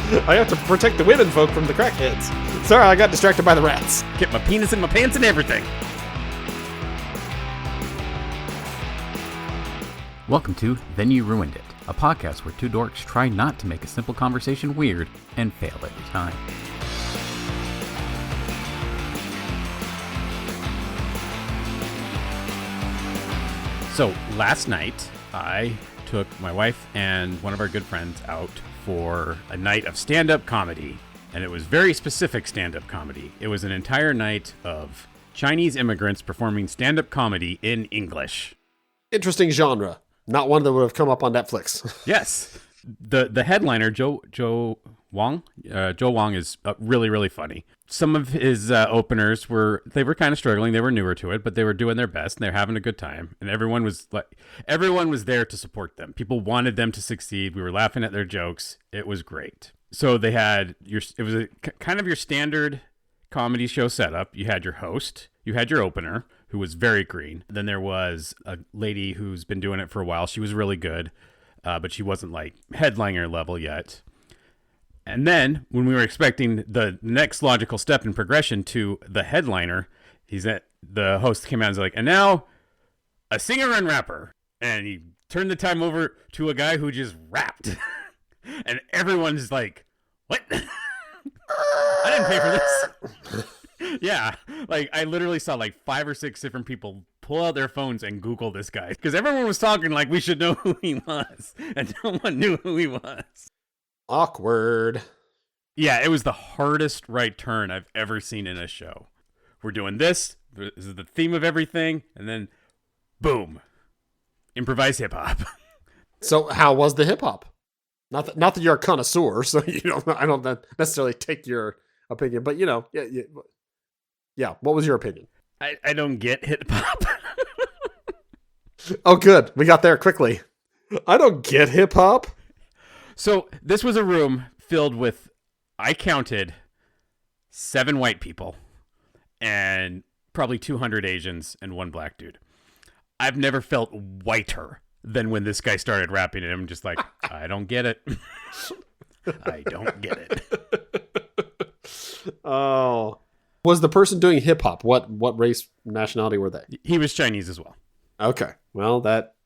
I have to protect the women folk from the crackheads. Sorry, I got distracted by the rats. Get my penis in my pants and everything. Welcome to Then You Ruined It, a podcast where two dorks try not to make a simple conversation weird and fail every time. So last night, I took my wife and one of our good friends out for a night of stand-up comedy. And it was very specific stand-up comedy. It was an entire night of Chinese immigrants performing stand-up comedy in English. Interesting genre. Not one that would have come up on Netflix. Yes. The headliner, Joe Wong is really, really funny. Some of his openers were kind of struggling. They were newer to it, but they were doing their best and they're having a good time. And everyone was there to support them. People wanted them to succeed. We were laughing at their jokes. It was great. So they had kind of your standard comedy show setup. You had your host, you had your opener, who was very green. Then there was a lady who's been doing it for a while. She was really good, but she wasn't like headliner level yet. And then when we were expecting the next logical step in progression to the headliner, the host came out and was like, and now a singer and rapper. And he turned the time over to a guy who just rapped. And everyone's like, what? I didn't pay for this. Yeah. Like I literally saw like 5 or 6 different people pull out their phones and Google this guy. Because everyone was talking like we should know who he was. And no one knew who he was. Awkward. Yeah, it was the hardest right turn I've ever seen in a show. We're doing this. This is the theme of everything. And then, boom. Improvised hip-hop. So how was the hip-hop? Not that you're a connoisseur, so I don't necessarily take your opinion. But, yeah. What was your opinion? I don't get hip-hop. Oh, good. We got there quickly. I don't get hip-hop. So this was a room filled with, I counted 7 white people and probably 200 Asians and 1 black dude. I've never felt whiter than when this guy started rapping and I'm just like, I don't get it. I don't get it. Oh. Was the person doing hip hop? What race, nationality were they? He was Chinese as well. Okay. Well, that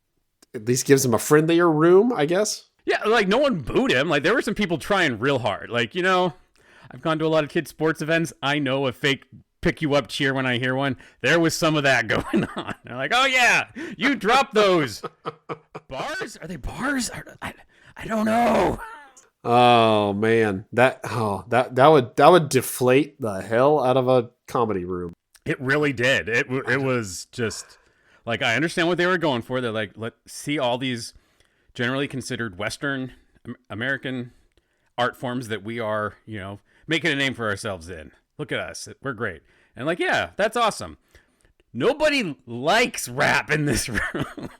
at least gives him a friendlier room, I guess. Yeah, like no one booed him. Like there were some people trying real hard. Like, I've gone to a lot of kids' sports events. I know a fake pick you up cheer when I hear one. There was some of that going on. They're like, oh yeah, you drop those. Bars? Are they bars? I don't know. Oh man, that would deflate the hell out of a comedy room. It really did. It was just like, I understand what they were going for. They're like, let's see all these generally considered Western American art forms that we are, making a name for ourselves in. Look at us. We're great. And like, yeah, that's awesome. Nobody likes rap in this room.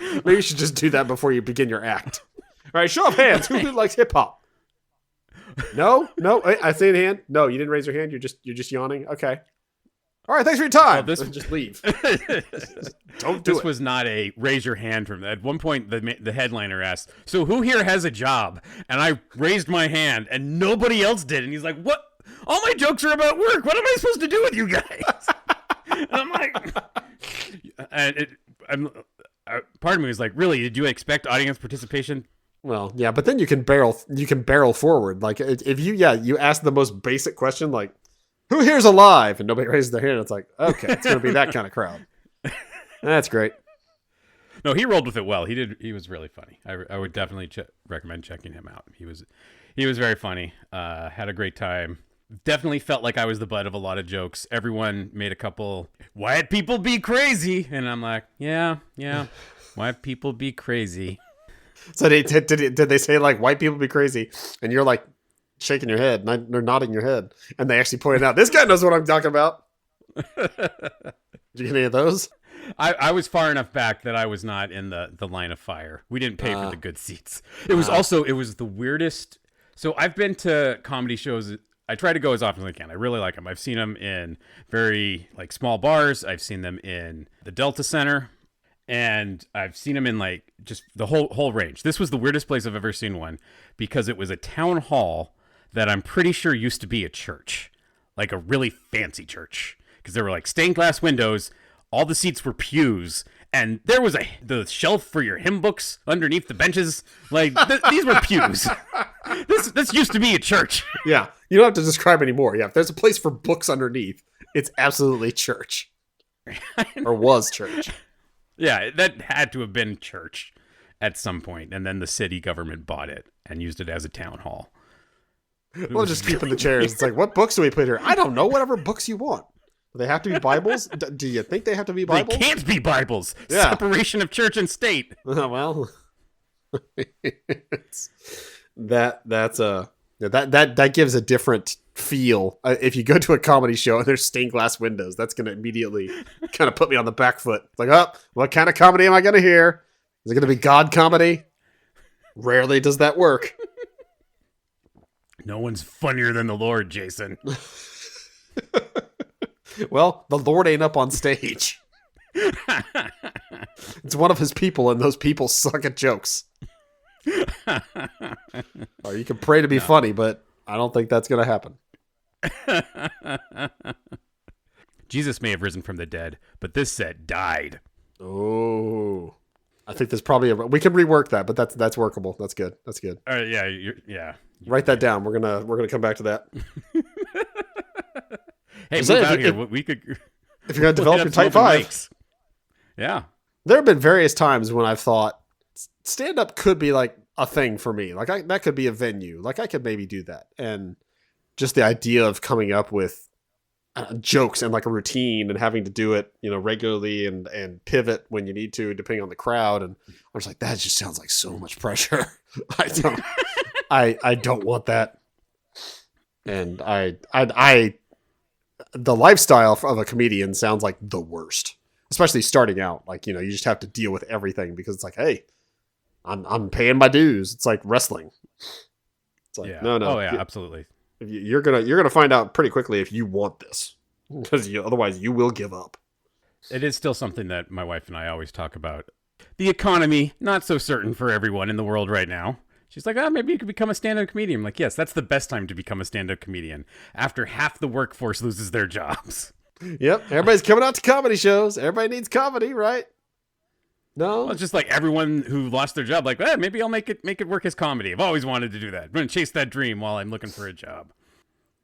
Maybe you should just do that before you begin your act. All right, show of hands. Who likes hip hop? No. I see a hand. No, you didn't raise your hand. You're just yawning. Okay. All right, thanks for your time. Well, just leave. Don't do it. This was not a raise your hand from that. At one point, the headliner asked, so who here has a job? And I raised my hand, and nobody else did. And he's like, what? All my jokes are about work. What am I supposed to do with you guys? And I'm like, part of me was like, really? Did you expect audience participation? Well, yeah, but then you can barrel forward. Like if you ask the most basic question, like, who here's alive? And nobody raises their hand. It's like, okay, it's going to be that kind of crowd. That's great. No, he rolled with it well. He was really funny. I would definitely recommend checking him out. He was very funny. Had a great time. Definitely felt like I was the butt of a lot of jokes. Everyone made a couple, white people be crazy. And I'm like, yeah, white people be crazy. So did they say like white people be crazy? And you're like, shaking your head, and they're nodding your head, and they actually pointed out, this guy knows what I'm talking about. Did you get any of those? I was far enough back that I was not in the line of fire. We didn't pay for the good seats. It was the weirdest. So I've been to comedy shows. I try to go as often as I can. I really like them. I've seen them in very like small bars. I've seen them in the Delta Center. And I've seen him in like just the whole range. This was the weirdest place I've ever seen one because it was a town hall that I'm pretty sure used to be a church, like a really fancy church, because there were like stained glass windows. All the seats were pews, and there was the shelf for your hymn books underneath the benches. Like these were pews. This used to be a church. Yeah, you don't have to describe anymore. Yeah, if there's a place for books underneath, it's absolutely church, or was church. Yeah, that had to have been church at some point, and then the city government bought it and used it as a town hall. Well, just keeping the chairs. It's like, what books do we put here? I don't know. Whatever books you want. Do they have to be Bibles? Do you think they have to be Bibles? They can't be Bibles. Yeah. Separation of church and state. Well, that gives a different feel. If you go to a comedy show and there's stained glass windows, that's going to immediately kind of put me on the back foot. It's like, oh, what kind of comedy am I going to hear? Is it going to be God comedy? Rarely does that work. No one's funnier than the Lord, Jason. Well, the Lord ain't up on stage. It's one of his people, and those people suck at jokes. Or you can pray to be funny, but I don't think that's going to happen. Jesus may have risen from the dead, but this set died. Oh, I think there's probably we can rework that, but that's workable. That's good. That's good. Yeah. Write that down. We're gonna come back to that. Hey, move out here. We could. If you're gonna develop your type 5, mics. Yeah. There have been various times when I've thought stand up could be like a thing for me. Like that could be a venue. Like I could maybe do that, and just the idea of coming up with jokes and like a routine and having to do it, regularly and pivot when you need to, depending on the crowd. And I was like, that just sounds like so much pressure. I don't want that. And the lifestyle of a comedian sounds like the worst, especially starting out. Like, you just have to deal with everything because it's like, hey, I'm paying my dues. It's like wrestling. It's like, no. Oh yeah, absolutely. You're gonna find out pretty quickly if you want this, because otherwise you will give up. It is still something that my wife and I always talk about. The economy, not so certain for everyone in the world right now. She's like, maybe you could become a stand-up comedian. I'm like, yes, that's the best time to become a stand-up comedian. After half the workforce loses their jobs. Yep, everybody's coming out to comedy shows. Everybody needs comedy, right? No, well, it's just like everyone who lost their job, like, maybe I'll make it work as comedy. I've always wanted to do that. I'm going to chase that dream while I'm looking for a job.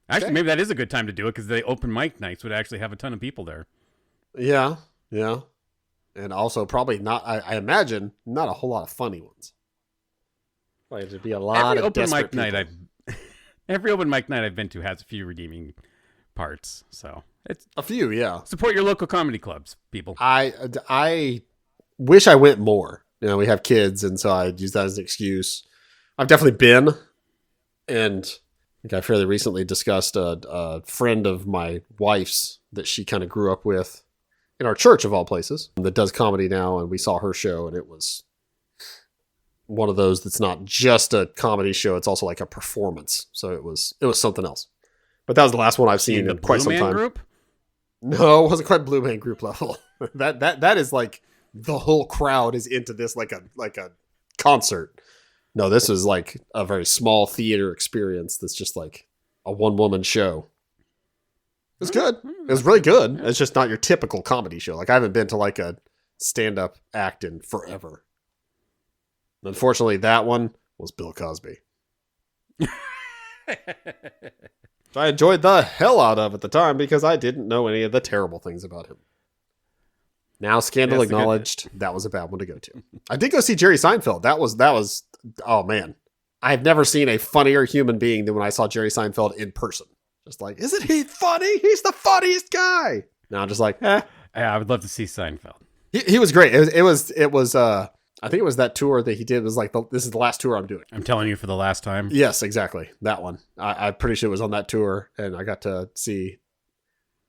Actually, maybe that is a good time to do it because the open mic nights would actually have a ton of people there. Yeah. And also probably not, I imagine, not a whole lot of funny ones. Like there'd be a lot of desperate people. Every open mic night I've been to has a few redeeming parts. So it's a few, yeah. Support your local comedy clubs, people. I wish I went more. We have kids, and so I use that as an excuse. I've definitely been, and I think I fairly recently discussed a friend of my wife's that she kind of grew up with in our church of all places that does comedy now, and we saw her show, and it was one of those that's not just a comedy show; it's also like a performance. So it was something else. But that was the last one I've seen in quite some time. Group? No, it wasn't quite Blue Man Group level. That is like the whole crowd is into this like a concert. No, this is like a very small theater experience that's just like a one-woman show. It was good. It was really good. It's just not your typical comedy show. Like I haven't been to like a stand-up act in forever. Unfortunately, that one was Bill Cosby. I enjoyed the hell out of at the time because I didn't know any of the terrible things about him. Now, scandal acknowledged, that was a bad one to go to. I did go see Jerry Seinfeld. That was, oh man. I've never seen a funnier human being than when I saw Jerry Seinfeld in person. Just like, isn't he funny? He's the funniest guy. Now I'm just like, Yeah, I would love to see Seinfeld. He was great. It was I think it was that tour that he did was like, this is the last tour I'm doing. I'm telling you for the last time. Yes, exactly. That one. I'm pretty sure it was on that tour, and I got to see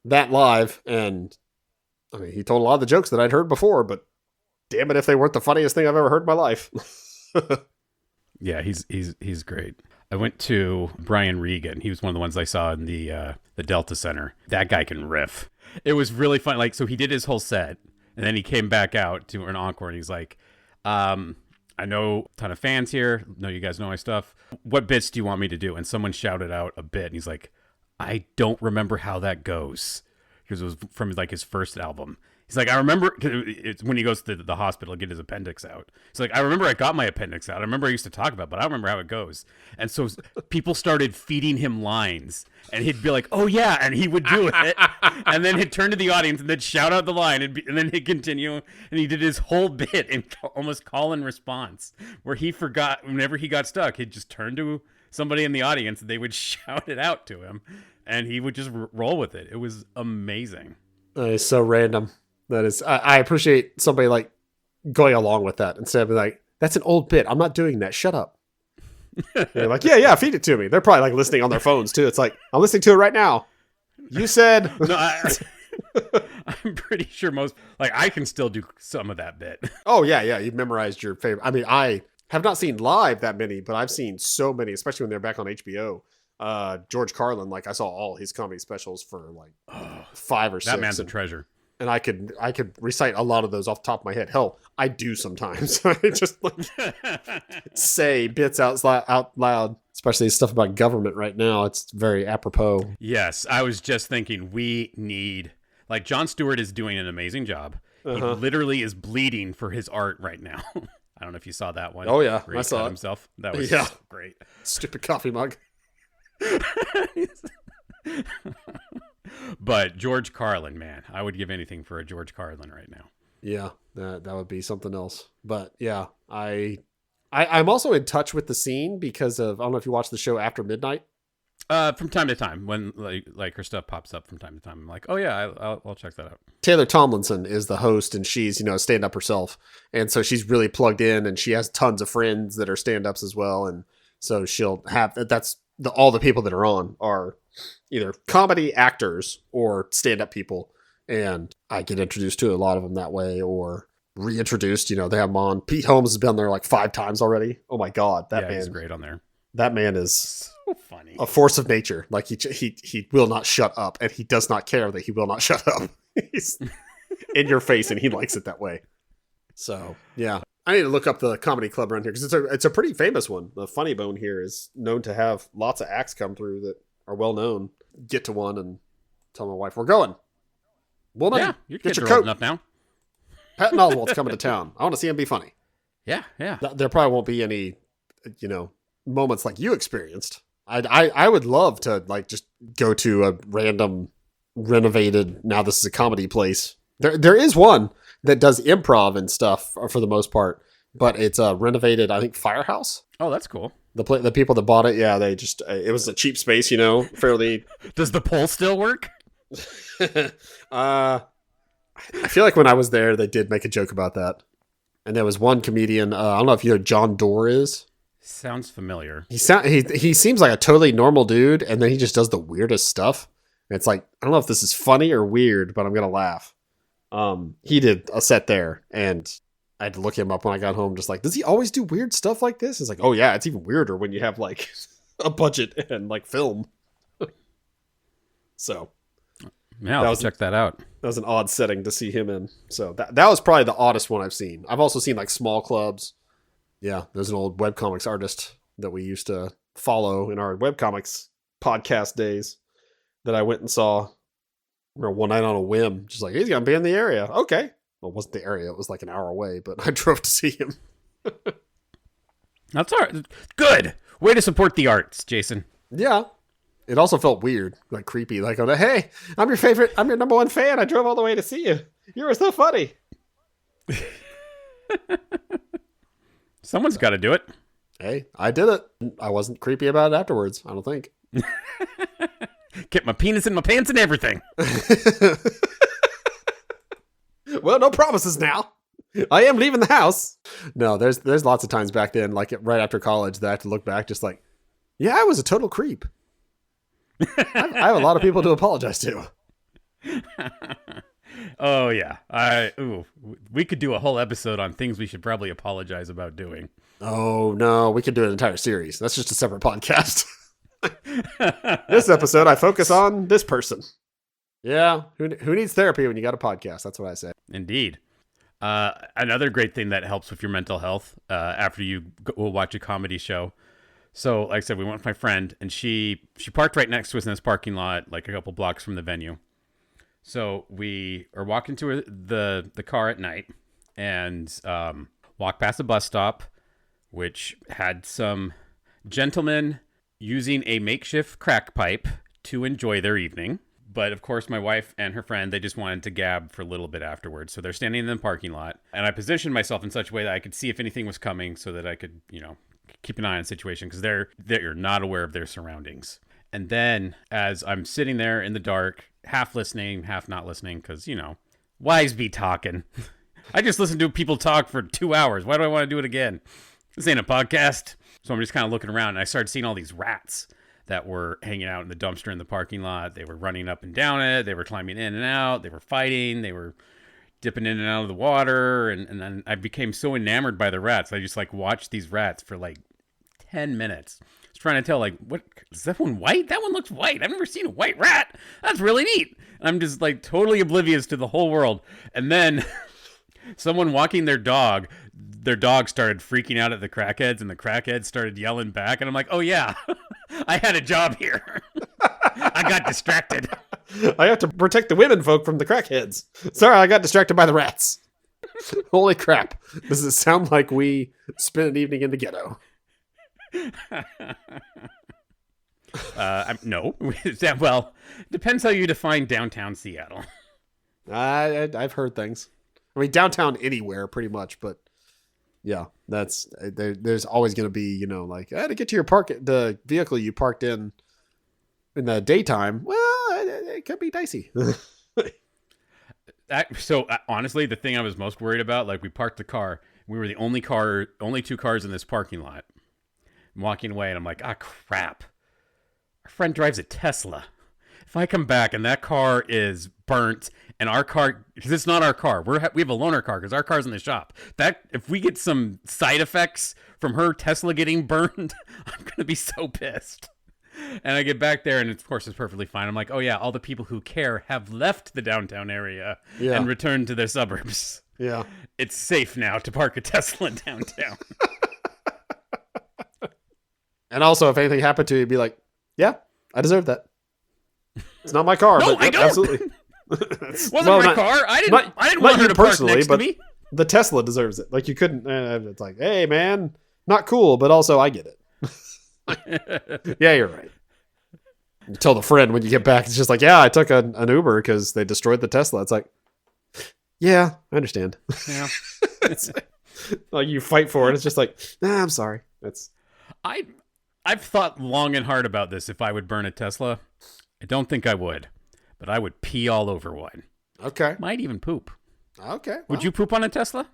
that live, and I mean, he told a lot of the jokes that I'd heard before, but damn it if they weren't the funniest thing I've ever heard in my life. Yeah, he's great. I went to Brian Regan. He was one of the ones I saw in the Delta Center. That guy can riff. It was really fun. Like, so he did his whole set, And then he came back out to an encore, and he's like, I know a ton of fans here. Know you guys know my stuff. What bits do you want me to do? And someone shouted out a bit, and he's like, I don't remember how that goes. Because it was from like his first album. He's like, I remember it's when he goes to the hospital to get his appendix out. He's like, I remember I got my appendix out. I remember I used to talk about it, but I don't remember how it goes. And so people started feeding him lines. And he'd be like, oh, yeah. And he would do it. And then he'd turn to the audience and then shout out the line. And then he'd continue. And he did his whole bit in almost call and response, where he forgot whenever he got stuck, he'd just turn to somebody in the audience and they would shout it out to him. And he would just roll with it. It was amazing. It's so random. That is, I appreciate somebody like going along with that instead of like, that's an old bit. I'm not doing that. Shut up. They're like, yeah, feed it to me. They're probably like listening on their phones too. It's like, I'm listening to it right now. You said. No, I'm pretty sure I can still do some of that bit. Oh, yeah. You've memorized your favorite. I mean, I have not seen live that many, but I've seen so many, especially when they're back on HBO. George Carlin, like I saw all his comedy specials for like 5 or 6. That man's a treasure. And I could recite a lot of those off the top of my head. Hell, I do sometimes. I just like say bits out loud, especially stuff about government right now. It's very apropos. Yes, I was just thinking we need, like, Jon Stewart is doing an amazing job. He literally is bleeding for his art right now. I don't know if you saw that one. Oh yeah, I saw it himself. That was so great. Stupid coffee mug. But George Carlin, man, I would give anything for a George Carlin right now. Yeah, that would be something else. But yeah, I'm also in touch with the scene because of, I don't know if you watch the show After Midnight. From time to time, when like her stuff pops up from time to time, I'm like, oh yeah, I'll check that out. Taylor Tomlinson is the host, and she's a stand-up herself, and so she's really plugged in, and she has tons of friends that are stand-ups as well, and so she'll have all the people that are on are either comedy actors or stand-up people, and I get introduced to a lot of them that way, or reintroduced. They have them on. Pete Holmes has been there like 5 times already. Oh my god, that man, he's great on there. That man is so funny, a force of nature. Like he will not shut up, and he does not care that he will not shut up. He's in your face, and he likes it that way. So yeah, I need to look up the comedy club around here because it's a pretty famous one. The Funny Bone here is known to have lots of acts come through that are well known. Get to one and tell my wife we're going. Woman, yeah, your get kids your are coat. old enough now. Patton Oswalt's coming to town. I want to see him be funny. Yeah. There probably won't be any, moments like you experienced. I would love to like just go to a random renovated, now this is a comedy place. There is one that does improv and stuff for the most part, but it's a renovated, I think, firehouse. Oh, that's cool. The people that bought it, yeah, they just, it was a cheap space, fairly. Does the pole still work? I feel like when I was there, they did make a joke about that. And there was one comedian, I don't know if you know who John Doerr is. Sounds familiar. He seems like a totally normal dude, and then he just does the weirdest stuff. And it's like, I don't know if this is funny or weird, but I'm going to laugh. He did a set there, and I had to look him up when I got home, just like, does he always do weird stuff like this? It's like, oh yeah, it's even weirder when you have like a budget and like film. So yeah, I'll check that out. That was an odd setting to see him in. So that was probably the oddest one I've seen. I've also seen like small clubs. Yeah, there's an old webcomics artist that we used to follow in our webcomics podcast days that I went and saw one night on a whim. Just like, he's going to be in the area. Okay. Well, it wasn't the area. It was like an hour away, but I drove to see him. That's all right. Good. Way to support the arts, Jason. Yeah. It also felt weird, like creepy. Like, hey, I'm your number one fan. I drove all the way to see you. You were so funny. Someone's got to do it. Hey, I did it. I wasn't creepy about it afterwards, I don't think. Get my penis in my pants and everything. Well, no promises now. I am leaving the house. No, there's lots of times back then, like right after college, that I have to look back just like, yeah, I was a total creep. I have a lot of people to apologize to. Oh, yeah. We could do a whole episode on things we should probably apologize about doing. Oh, no. We could do an entire series. That's just a separate podcast. This episode, I focus on this person. Yeah. Who needs therapy when you got a podcast? That's what I say. Indeed. Another great thing that helps with your mental health after you will watch a comedy show. So, like I said, we went with my friend, and she parked right next to us in this parking lot, like a couple blocks from the venue. So we are walking to the car at night and walk past a bus stop, which had some gentlemen using a makeshift crack pipe to enjoy their evening. But of course, my wife and her friend, they just wanted to gab for a little bit afterwards. So they're standing in the parking lot, and I positioned myself in such a way that I could see if anything was coming so that I could, keep an eye on the situation, because they're not aware of their surroundings. And then as I'm sitting there in the dark, half listening, half not listening, because, wise be talking. I just listened to people talk for 2 hours. Why do I want to do it again? This ain't a podcast. So I'm just kind of looking around, and I started seeing all these rats that were hanging out in the dumpster in the parking lot. They were running up and down it. They were climbing in and out. They were fighting. They were dipping in and out of the water. And then I became so enamored by the rats. I just watched these rats for 10 minutes. I was trying to tell, what is that one white? That one looks white. I've never seen a white rat. That's really neat. And I'm just totally oblivious to the whole world. And then someone walking their dog started freaking out at the crackheads, and the crackheads started yelling back. And I'm like, oh yeah, I had a job here. I got distracted. I have to protect the women folk from the crackheads. Sorry, I got distracted by the rats. Holy crap. Does it sound like we spent an evening in the ghetto? No. Well, depends how you define downtown Seattle. I've heard things. I mean, downtown anywhere, pretty much, but yeah, that's there's always going to be, to get to the vehicle you parked in the daytime. Well, it could be dicey. Honestly, the thing I was most worried about, we parked the car. We were the only two cars in this parking lot. I'm walking away, and I'm like, crap. Our friend drives a Tesla. If I come back and that car is burnt, and our car, because it's not our car, we have a loaner car because our car's in the shop. That if we get some side effects from her Tesla getting burned, I'm gonna be so pissed. And I get back there, and of course it's perfectly fine. I'm like, oh yeah, all the people who care have left the downtown area and returned to their suburbs. Yeah, it's safe now to park a Tesla downtown. And also, if anything happened to you, you'd be like, yeah, I deserve that. It's not my car. No, but I don't. Absolutely. Wasn't my car. I didn't want her to park next to me. The Tesla deserves it. You couldn't. It's like, hey, man, not cool, but also I get it. Yeah, you're right. You tell the friend when you get back, it's just like, yeah, I took an Uber because they destroyed the Tesla. It's like, yeah, I understand. Yeah. It's you fight for it. It's just like, nah, I'm sorry. I've thought long and hard about this. If I would burn a Tesla, I don't think I would, but I would pee all over one. Okay. Might even poop. Okay. Well, would you poop on a Tesla?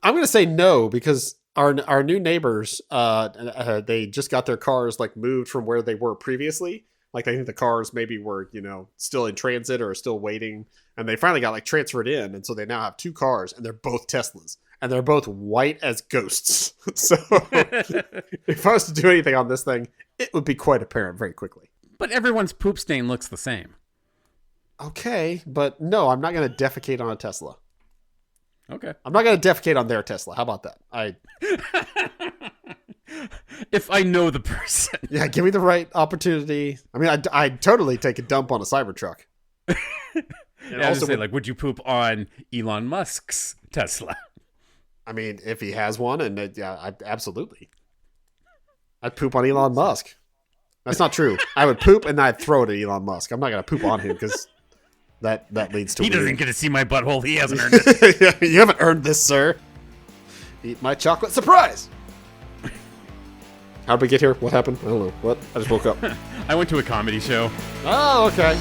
I'm going to say no, because our new neighbors, they just got their cars moved from where they were previously. I think the cars maybe were, still in transit or still waiting, and they finally got transferred in. And so they now have 2 cars, and they're both Teslas, and they're both white as ghosts. So if I was to do anything on this thing, it would be quite apparent very quickly. But everyone's poop stain looks the same. Okay, but no, I'm not going to defecate on a Tesla. Okay. I'm not going to defecate on their Tesla. How about that? If I know the person. Yeah, give me the right opportunity. I mean, I'd totally take a dump on a Cybertruck. And also, would you poop on Elon Musk's Tesla? I mean, if he has one, and absolutely. I'd poop on Elon Musk. That's not true. I would poop and then I'd throw it at Elon Musk. I'm not going to poop on him because that leads to He weird. Doesn't get to see my butthole. He hasn't earned it. You haven't earned this, sir. Eat my chocolate surprise. How'd we get here? What happened? I don't know. What? I just woke up. I went to a comedy show. Oh, okay.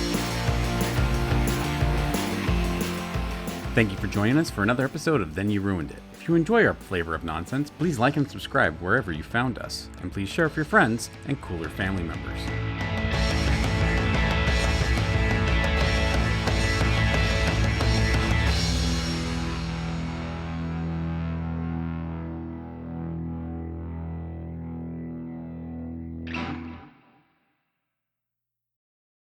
Thank you for joining us for another episode of Then You Ruined It. If you enjoy our flavor of nonsense, please like and subscribe wherever you found us. And please share with your friends and cooler family members.